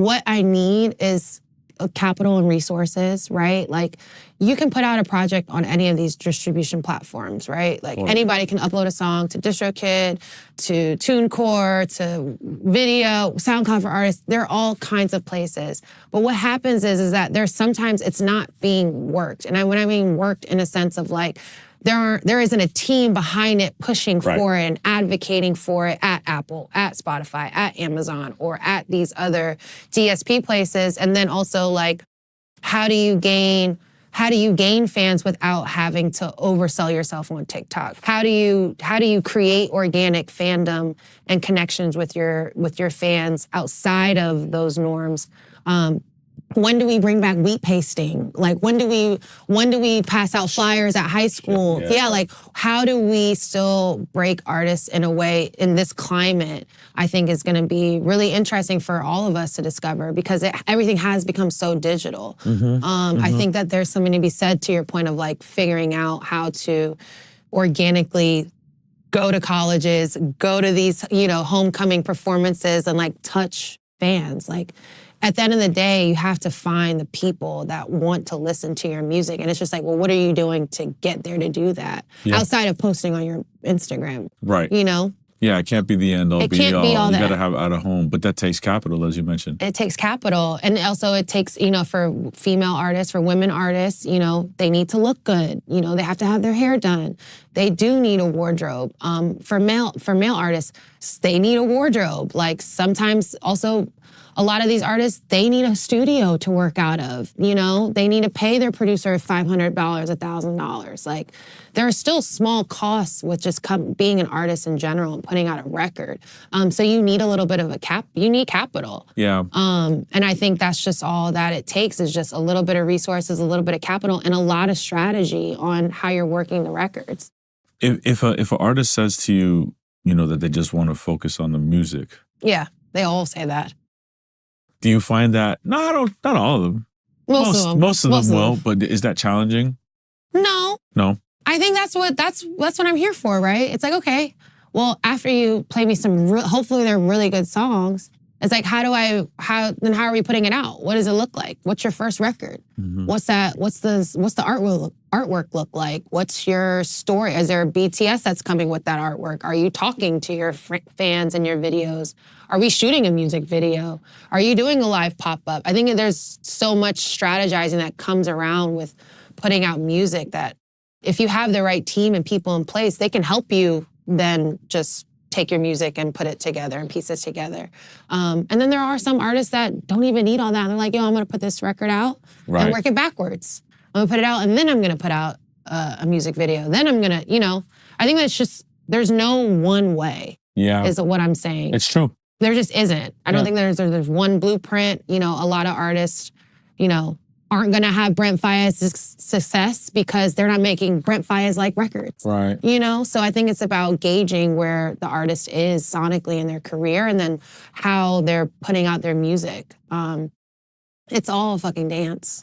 what I need is capital and resources, right? Like, you can put out a project on any of these distribution platforms, right? Like, anybody can upload a song to DistroKid, to TuneCore, to video, SoundCloud for artists. There are all kinds of places. But what happens is that there's sometimes it's not being worked. And when I mean worked in a sense of like, there isn't a team behind it pushing for it and advocating for it at Apple, at Spotify, at Amazon, or at these other DSP places. And then also like, how do you gain fans without having to oversell yourself on TikTok? How do you create organic fandom and connections with your fans outside of those norms? When do we bring back wheat pasting? Like, when do we pass out flyers at high school? Yeah, like, how do we still break artists in a way in this climate? I think is going to be really interesting for all of us to discover, because everything has become so digital. I think that there's something to be said to your point of like figuring out how to organically go to colleges, go to these, homecoming performances and like touch fans. Like, at the end of the day, you have to find the people that want to listen to your music. And it's just like, well, what are you doing to get there to do that? Outside of posting on your Instagram. Right. Yeah, it can't be the end all, be all. You got to have out of home. But that takes capital, as you mentioned. It takes capital. And also it takes, for female artists, for women artists, they need to look good. They have to have their hair done. They do need a wardrobe. For male artists, they need a wardrobe. Like, sometimes also, a lot of these artists, they need a studio to work out of. They need to pay their producer $500, $1,000. Like, there are still small costs with just being an artist in general and putting out a record. So you need a little bit of you need capital. Yeah. And I think that's just all that it takes, is just a little bit of resources, a little bit of capital, and a lot of strategy on how you're working the records. If an artist says to you, that they just want to focus on the music. Yeah, they all say that. Do you find that? No, not all of them. Most of them will, but is that challenging? No. I think that's what I'm here for, right? It's like, okay, well, after you play me some, hopefully they're really good songs. It's like, how are we putting it out? What does it look like? What's your first record? What's the artwork look like? What's your story? Is there a BTS that's coming with that artwork? Are you talking to your fans in your videos? Are we shooting a music video? Are you doing a live pop-up? I think there's so much strategizing that comes around with putting out music that if you have the right team and people in place, they can help you then just take your music and put it together and piece it together. And then there are some artists that don't even need all that. They're like, I'm going to put this record out and work it backwards. I'm going to put it out and then I'm going to put out a music video. Then I'm going to, I think that's just, there's no one way is what I'm saying. It's true. There just isn't. I don't think there's one blueprint. A lot of artists, aren't going to have Brent Faiyaz's success because they're not making Brent Faiyaz-like records. Right. So I think it's about gauging where the artist is sonically in their career and then how they're putting out their music. It's all a fucking dance.